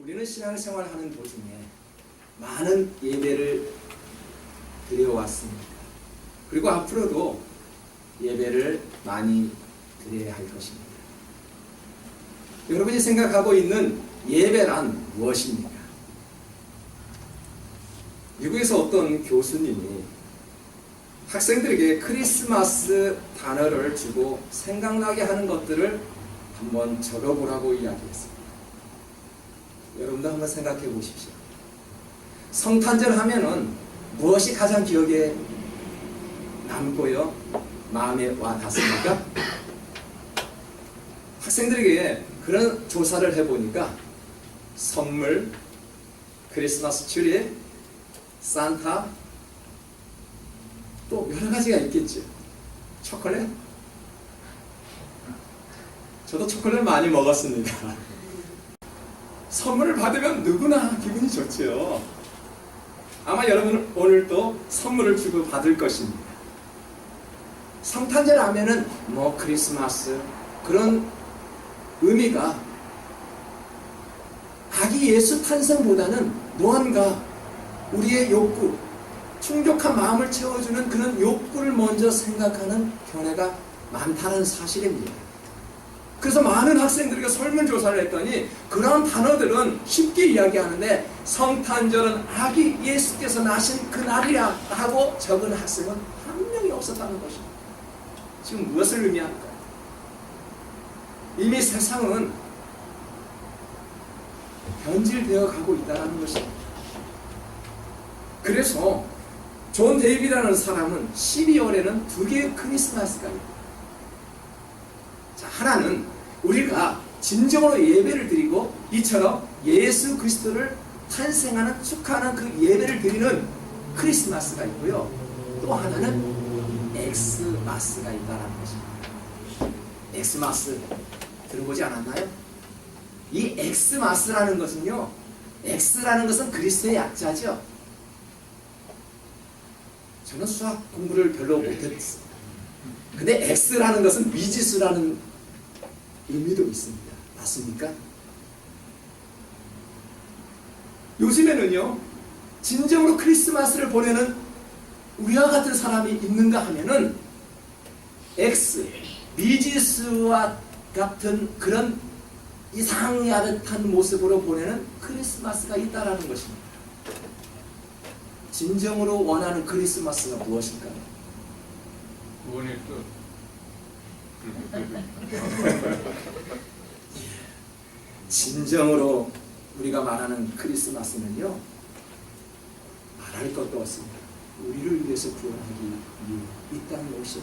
우리는 신앙생활하는 도중에 많은 예배를 드려왔습니다. 그리고 앞으로도 예배를 많이 드려야 할 것입니다. 여러분이 생각하고 있는 예배란 무엇입니까? 미국에서 어떤 교수님이 학생들에게 크리스마스 단어를 주고 생각나게 하는 것들을 한번 적어보라고 이야기했습니다. 여러분도 한번 생각해 보십시오. 성탄절 하면은 무엇이 가장 기억에 남고요? 마음에 와 닿습니까? 학생들에게 그런 조사를 해보니까 선물, 크리스마스 트리, 산타, 또 여러 가지가 있겠죠. 초콜릿? 저도 초콜릿 많이 먹었습니다. 선물을 받으면 누구나 기분이 좋죠. 아마 여러분은 오늘 또 선물을 주고 받을 것입니다. 성탄절 하면은 뭐 크리스마스 그런 의미가 아기 예수 탄생보다는 무언가 우리의 욕구, 충족한 마음을 채워주는 그런 욕구를 먼저 생각하는 견해가 많다는 사실입니다. 그래서 많은 학생들에게 설문조사를 했더니 그런 단어들은 쉽게 이야기하는데 성탄절은 아기 예수께서 나신 그날이라 하고 적은 학생은 한 명이 없었다는 것입니다. 지금 무엇을 의미할까요? 이미 세상은 변질되어 가고 있다는 것입니다. 그래서 존 데이비드라는 사람은 12월에는 두 개의 크리스마스가 있다. 자, 하나는 우리가 진정으로 예배를 드리고 이처럼 예수 그리스도를 탄생하는 축하하는 그 예배를 드리는 크리스마스가 있고요. 또 하나는 엑스마스가 있다는 것입니다. 엑스마스 들어보지 않았나요? 이 엑스마스라는 것은요, 엑스라는 것은 그리스도의 약자죠. 저는 수학 공부를 별로 못했어요. 근데 X라는 것은 미지수라는 의미도 있습니다. 맞습니까? 요즘에는요, 진정으로 크리스마스를 보내는 우리와 같은 사람이 있는가 하면은 X, 미지수와 같은 그런 이상야릇한 모습으로 보내는 크리스마스가 있다라는 것입니다. 진정으로 원하는 크리스마스가 무엇일까요? 구원의 뜻. 진정으로 우리가 말하는 크리스마스는요, 말할 것도 없습니다. 우리를 위해서 구원하기 위해 이 땅에 오신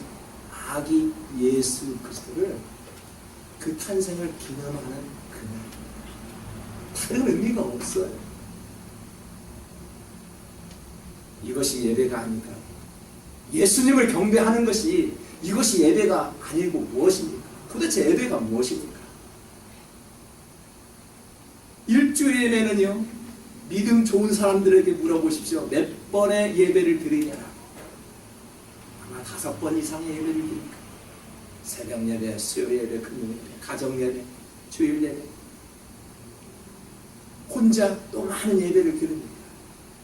아기 예수 그리스도를 그 탄생을 기념하는 그날. 다른 의미가 없어요. 이것이 예배가 아닐까? 예수님을 경배하는 것이 이것이 예배가 아니고 무엇입니까? 도대체 예배가 무엇입니까? 일주일에는요, 믿음 좋은 사람들에게 물어보십시오. 몇 번의 예배를 드리냐라. 아마 5번 이상의 예배를 드립니다. 새벽 예배, 수요 예배, 금요 예배, 가정 예배, 주일 예배. 혼자 또 많은 예배를 드립니다.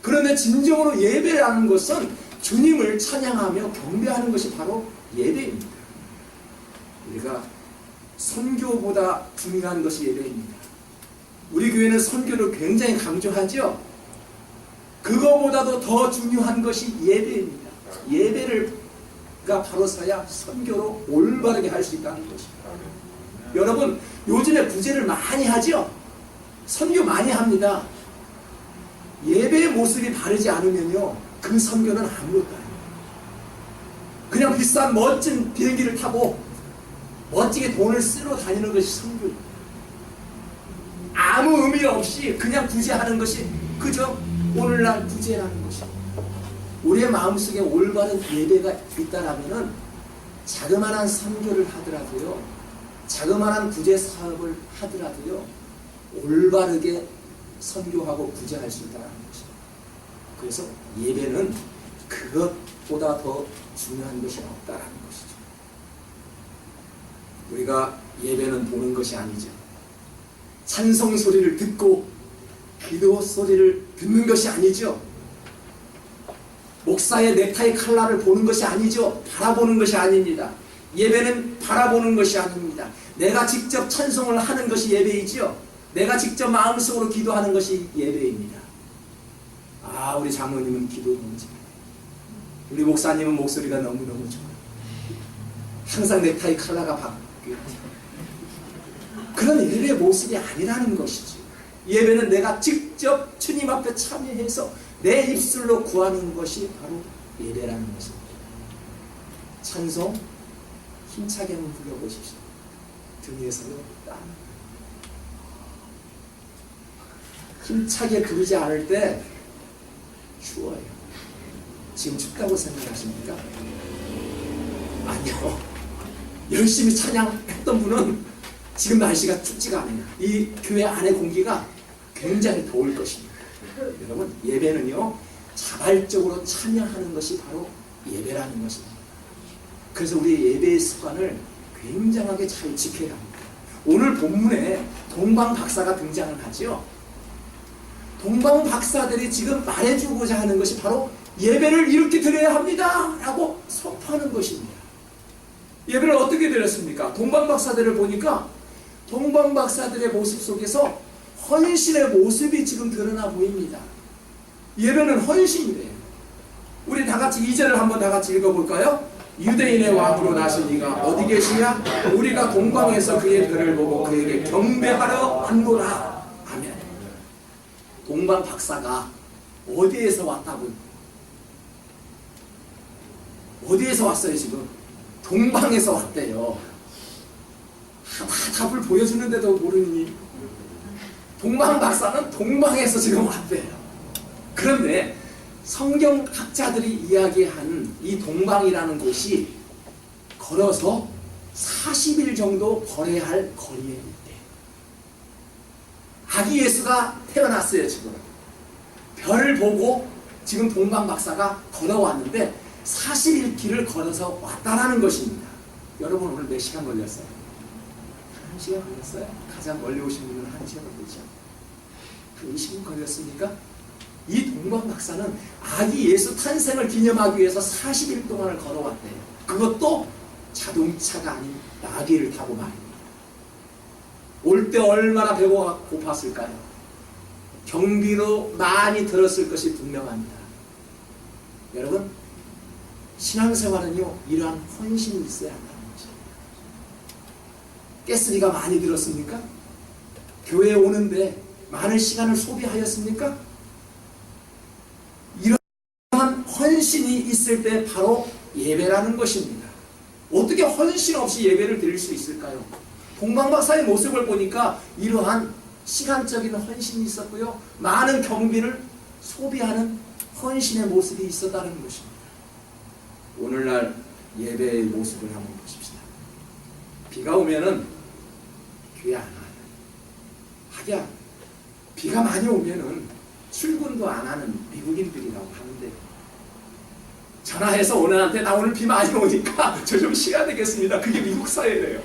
그런데 진정으로 예배라는 것은 주님을 찬양하며 경배하는 것이 바로 예배입니다. 우리가 선교보다 중요한 것이 예배입니다. 우리 교회는 선교를 굉장히 강조하죠. 그거보다도 더 중요한 것이 예배입니다. 예배가 바로 서야 선교로 올바르게 할 수 있다는 것입니다. 여러분, 요즘에 구제를 많이 하죠? 선교 많이 합니다. 예배의 모습이 바르지 않으면요, 그 선교는 아무것도 아니에요. 그냥 비싼 멋진 비행기를 타고 멋지게 돈을 쓰러 다니는 것이 선교입니다. 아무 의미 없이 그냥 구제하는 것이 그저 오늘날 구제라는 것입니다. 우리의 마음속에 올바른 예배가 있다라면은 자그마한 선교를 하더라도요, 자그마한 구제 사업을 하더라도요, 올바르게 선교하고 구제할 수 있다는 것입니다. 그래서 예배는 그것보다 더 중요한 것이 없다라는 것이죠. 우리가 예배는 보는 것이 아니죠. 찬송 소리를 듣고 기도 소리를 듣는 것이 아니죠. 목사의 넥타이 컬러를 보는 것이 아니죠. 바라보는 것이 아닙니다. 예배는 바라보는 것이 아닙니다. 내가 직접 찬송을 하는 것이 예배이지요. 내가 직접 마음속으로 기도하는 것이 예배입니다. 아, 우리 장로님은 기도 너무 잘해요. 우리 목사님은 목소리가 너무너무 좋아요. 항상 넥타이 컬러가 바뀌어요. 그런 예배의 모습이 아니라는 것이지. 예배는 내가 직접 주님 앞에 참여해서 내 입술로 구하는 것이 바로 예배라는 것입니다. 찬송 힘차게 한번 불러보십시오. 등에서는 땀. 힘차게 부르지 않을 때 추워요. 지금 춥다고 생각하십니까? 아니요. 열심히 찬양했던 분은 지금 날씨가 춥지가 않아요. 이 교회 안의 공기가 굉장히 더울 것입니다. 여러분, 예배는요, 자발적으로 참여하는 것이 바로 예배라는 것입니다. 그래서 우리 예배의 습관을 굉장하게 잘 지켜야 합니다. 오늘 본문에 동방 박사가 등장을 하죠. 동방 박사들이 지금 말해주고자 하는 것이 바로 예배를 이렇게 드려야 합니다 라고 선포하는 것입니다. 예배를 어떻게 드렸습니까? 동방 박사들을 보니까 동방 박사들의 모습 속에서 헌신의 모습이 지금 드러나 보입니다. 예배는 헌신이래요. 우리 다 같이 2절을 한번 다 같이 읽어볼까요? 유대인의 왕으로 나신 이가 어디 계시냐? 우리가 동방에서 그의 글을 보고 그에게 경배하러 왔노라. 아멘. 동방 박사가 어디에서 왔다고요? 어디에서 왔어요 지금? 동방에서 왔대요. 다 답을 보여주는데도 모르니 동방 박사는 동방에서 지금 왔대요. 그런데 성경학자들이 이야기한 이 동방이라는 곳이 걸어서 40일 정도 걸어야 할 거리에 있대요. 아기 예수가 태어났어요. 지금 별을 보고 지금 동방 박사가 걸어왔는데 40일 길을 걸어서 왔다라는 것입니다. 여러분 오늘 몇 시간 걸렸어요? 1시간 걸렸어요? 가장 멀리 오신 분은 1시간 걸리죠. 한 20분 걸렸습니까? 이 동방 박사는 아기 예수 탄생을 기념하기 위해서 40일 동안을 걸어왔대요. 그것도 자동차가 아닌 나귀를 타고 말입니다. 올 때 얼마나 배가 고팠을까요? 경비로 많이 들었을 것이 분명합니다. 여러분, 신앙생활은요, 이러한 헌신이 있어야 한다는 거죠. 가스비가 많이 들었습니까? 교회에 오는데 많은 시간을 소비하였습니까? 이러한 헌신이 있을 때 바로 예배라는 것입니다. 어떻게 헌신 없이 예배를 드릴 수 있을까요? 동방박사의 모습을 보니까 이러한 시간적인 헌신이 있었고요. 많은 경비를 소비하는 헌신의 모습이 있었다는 것입니다. 오늘날 예배의 모습을 한번 보십시다. 비가 오면은 교회 안 와요. 하기야 비가 많이 오면은 출근도 안 하는 미국인들이라고 하는데 전화해서 오늘한테 나 오늘 비 많이 오니까 저 좀 쉬어야 되겠습니다. 그게 미국 사회래요.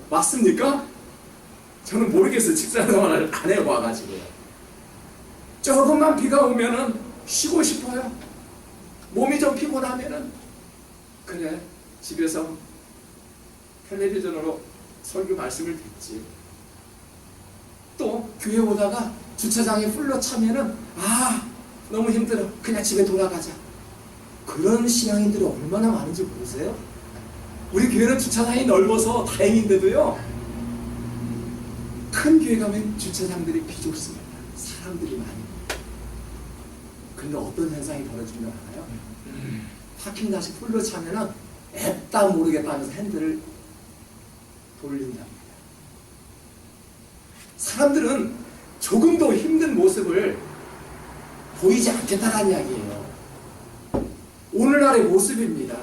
맞습니까? 저는 모르겠어요. 직장생활을 안 해봐가지고요. 조금만 비가 오면은 쉬고 싶어요. 몸이 좀 피곤하면은 그래 집에서 텔레비전으로 설교 말씀을 듣지. 또 교회 오다가 주차장에 풀로 차면은 아 너무 힘들어 그냥 집에 돌아가자. 그런 신앙인들이 얼마나 많은지 모르세요? 우리 교회는 주차장이 넓어서 다행인데도요, 큰 교회 가면 주차장들이 비좁습니다. 사람들이 많이. 근데 어떤 현상이 벌어지는 걸 알아요? 파킹 다시 풀로 차면은 앱다 모르겠다 하면서 핸들을 돌린답니다. 사람들은 조금도 힘든 모습을 보이지 않겠다는 이야기예요. 오늘날의 모습입니다.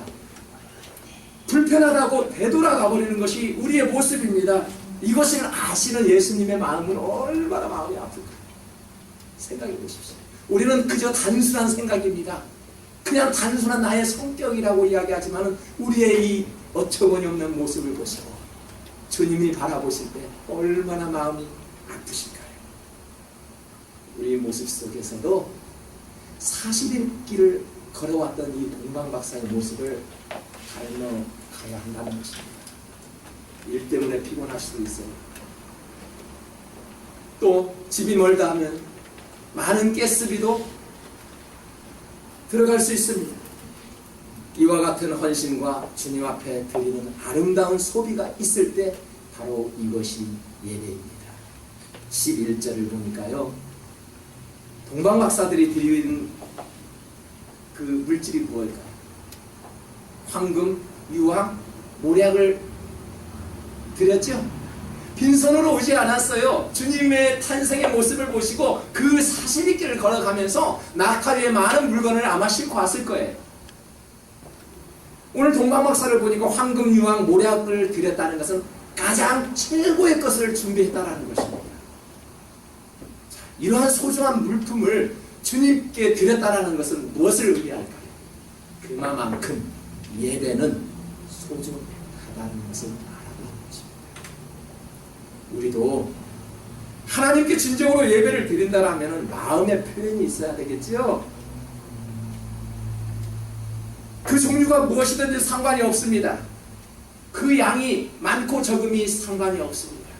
불편하다고 되돌아가 버리는 것이 우리의 모습입니다. 이것을 아시는 예수님의 마음은 얼마나 마음이 아플까 생각해 보십시오. 우리는 그저 단순한 생각입니다. 그냥 단순한 나의 성격이라고 이야기하지만 우리의 이 어처구니 없는 모습을 보시고 주님이 바라보실 때 얼마나 마음이 아프실까요? 우리 모습 속에서도 40일 길을 걸어왔던 이 동방박사의 모습을 닮아가야 한다는 것입니다. 일 때문에 피곤할 수도 있어요. 또 집이 멀다 하면 많은 가스비도 들어갈 수 있습니다. 이와 같은 헌신과 주님 앞에 드리는 아름다운 소비가 있을 때 바로 이것이 예배입니다. 11절을 보니까요, 동방박사들이 드리는 그 물질이 무엇일까요? 황금, 유황, 모략을 드렸죠. 빈손으로 오지 않았어요. 주님의 탄생의 모습을 보시고 그 40일길을 걸어가면서 낙타 위에 많은 물건을 아마 싣고 왔을 거예요. 오늘 동방박사를 보니까 황금, 유황, 모략을 드렸다는 것은 가장 최고의 것을 준비했다는 것입니다. 자, 이러한 소중한 물품을 주님께 드렸다는 것은 무엇을 의미할까요? 그만큼 예배는 소중하다는 것을 알아가는 것입니다. 우리도 하나님께 진정으로 예배를 드린다면 마음의 표현이 있어야 되겠죠. 그 종류가 무엇이든지 상관이 없습니다. 그 양이 많고 적음이 상관이 없습니다.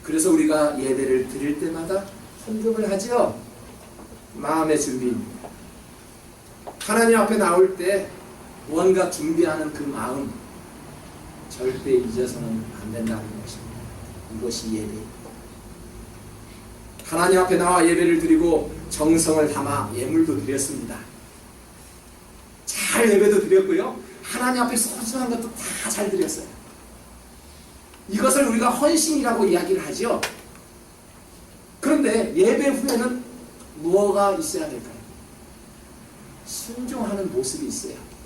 그래서 우리가 예배를 드릴 때마다 헌금을 하죠. 마음의 준비입니다. 하나님 앞에 나올 때 무언가 준비하는 그 마음 절대 잊어서는 안 된다는 것입니다. 이것이 예배입니다. 하나님 앞에 나와 예배를 드리고 정성을 담아 예물도 드렸습니다. 잘 예배도 드렸고요, 하나님 앞에 소중한 것도 다 잘 드렸어요. 이것을 우리가 헌신이라고 이야기를 하죠. 그런데 예배 후에는 무엇가 있어야 될까요? 순종하는 모습이 있어야 합니다.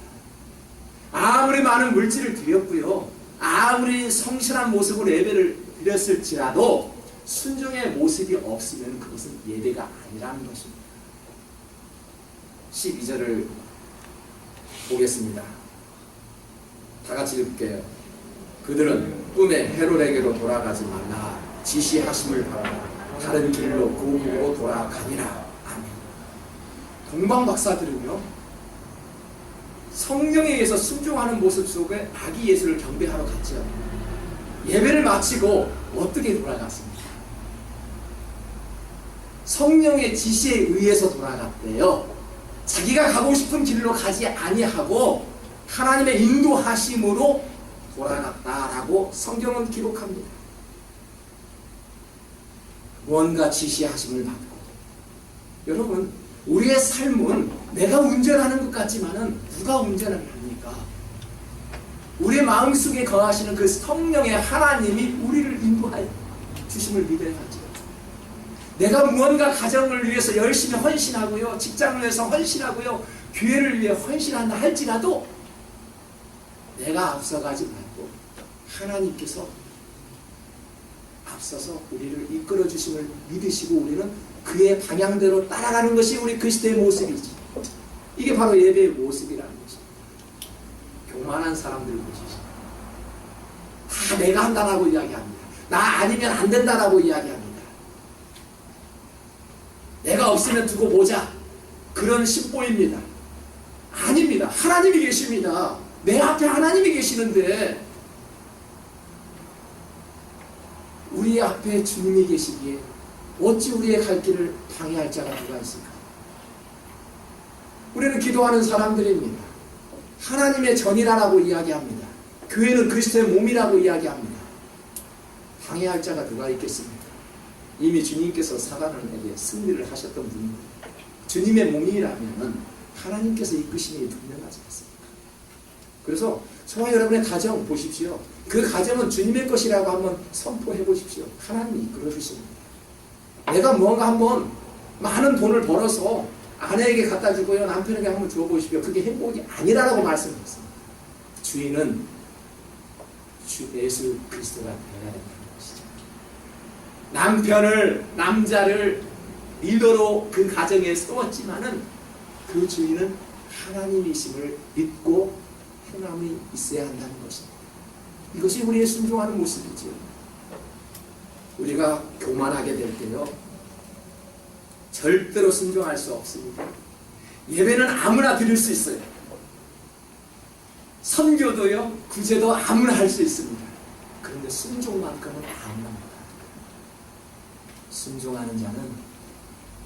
아무리 많은 물질을 드렸고요, 아무리 성실한 모습으로 예배를 드렸을지라도 순종의 모습이 없으면 그것은 예배가 아니라는 것입니다. 12절을 보겠습니다. 다 같이 읽을게요. 그들은 꿈에 헤롯에게로 돌아가지 말라 지시하심을 받아 다른 길로 고국으로 돌아가니라. 아멘. 동방박사들은요, 성령에 의해서 순종하는 모습 속에 아기 예수를 경배하러 갔죠. 예배를 마치고 어떻게 돌아갔습니까? 성령의 지시에 의해서 돌아갔대요. 자기가 가고 싶은 길로 가지 아니하고 하나님의 인도하심으로 돌아갔다라고 성경은 기록합니다. 무언가 지시하심을 받고. 여러분, 우리의 삶은 내가 운전하는 것 같지만은 누가 운전을 합니까? 우리의 마음속에 거하시는 그 성령의 하나님이 우리를 인도하여 주심을 믿어야 하죠. 내가 무언가 가정을 위해서 열심히 헌신하고요, 직장을 위해서 헌신하고요, 교회를 위해 헌신한다 할지라도 내가 앞서가지 말고 하나님께서 앞서서 우리를 이끌어 주심을 믿으시고 우리는 그의 방향대로 따라가는 것이 우리 그리스도의 모습이지. 이게 바로 예배의 모습이라는 것입니다. 교만한 사람들 보시죠. 다 내가 한다라고 이야기합니다. 나 아니면 안 된다라고 이야기합니다. 내가 없으면 두고 보자, 그런 심보입니다. 아닙니다. 하나님이 계십니다. 내 앞에 하나님이 계시는데 우리 앞에 주님이 계시기에 어찌 우리의 갈 길을 방해할 자가 누가 있을까? 우리는 기도하는 사람들입니다. 하나님의 전이라고 이야기합니다. 교회는 그리스도의 몸이라고 이야기합니다. 방해할 자가 누가 있겠습니까? 이미 주님께서 사단에게 승리를 하셨던 분입니다. 주님의 몸이라면 하나님께서 이끄심이 분명하지 않습니까? 그래서 저와 여러분의 가정 보십시오. 그 가정은 주님의 것이라고 한번 선포해 보십시오. 하나님이 이끌어 주십니다. 내가 무언가 한번 많은 돈을 벌어서 아내에게 갖다 주고요, 남편에게 한번 주어 보십시오. 그게 행복이 아니라고 말씀했습니다. 주인은 주 예수 그리스도가 되어야 된다는 것이죠. 남자를 리더로 그 가정에 세웠지만은 그 주인은 하나님이심을 믿고 행함이 있어야 한다는 것입니다. 이것이 우리의 순종하는 모습이지요. 우리가 교만하게 될 때요, 절대로 순종할 수 없습니다. 예배는 아무나 드릴 수 있어요. 선교도요, 구제도 아무나 할 수 있습니다. 그런데 순종만큼은 아무나 못합니다. 순종하는 자는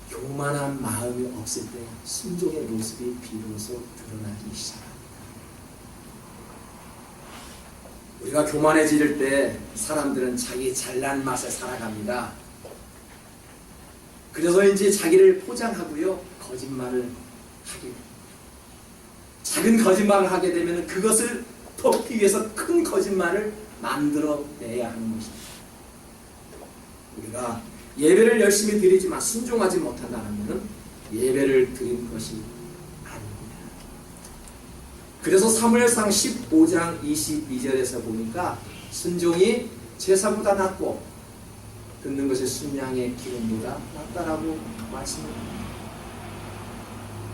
교만한 마음이 없을 때 순종의 모습이 비로소 드러나기 시작합니다. 우리가 교만해질 때 사람들은 자기 잘난 맛에 살아갑니다. 그래서인지 자기를 포장하고요, 거짓말을 하게 됩니다. 작은 거짓말을 하게 되면 그것을 덮기 위해서 큰 거짓말을 만들어내야 하는 것입니다. 우리가 예배를 열심히 드리지만 순종하지 못한다면 예배를 드린 것이 아닙니다. 그래서 사무엘상 15장 22절에서 보니까 순종이 제사보다 낫고 듣는 것이 순양의 기름보다 낫다라고 말씀합니다.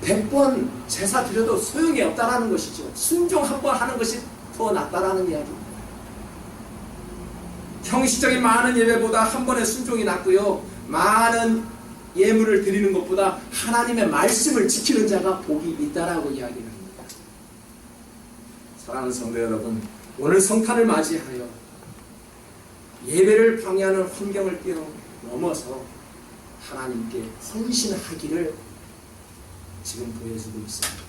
100번 제사 드려도 소용이 없다라는 것이죠. 순종 한 번 하는 것이 더 낫다라는 이야기입니다. 형식적인 많은 예배보다 한 번의 순종이 낫고요, 많은 예물을 드리는 것보다 하나님의 말씀을 지키는 자가 복이 있다라고 이야기를 합니다. 사랑하는 성도 여러분, 오늘 성탄을 맞이하여 예배를 방해하는 환경을 뛰어넘어서 하나님께 헌신하기를 지금 보여주고 있습니다.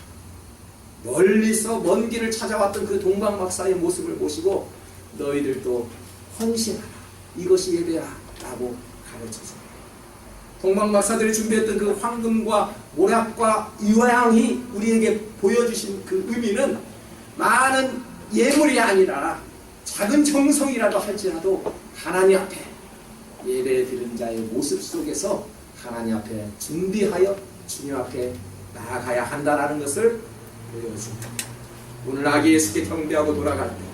멀리서 먼 길을 찾아왔던 그 동방 박사의 모습을 보시고 너희들도 헌신하라, 이것이 예배야 라고 가르쳐줍니다. 동방 박사들이 준비했던 그 황금과 모략과 유황이 우리에게 보여주신 그 의미는 많은 예물이 아니라 작은 정성이라도 할지라도 하나님 앞에 예배 드리는 자의 모습 속에서 하나님 앞에 준비하여 주님 앞에 나아가야 한다는 것을 보여줍니다. 오늘 아기 예수께 경배하고 돌아갈 때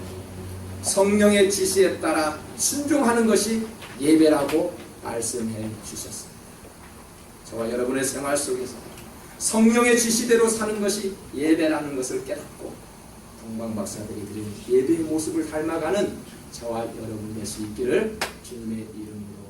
성령의 지시에 따라 순종하는 것이 예배라고 말씀해 주셨습니다. 저와 여러분의 생활 속에서 성령의 지시대로 사는 것이 예배라는 것을 깨닫고 동방 박사들이 드린 예배의 모습을 닮아가는 저와 여러분 될 수 있기를 주님의 이름으로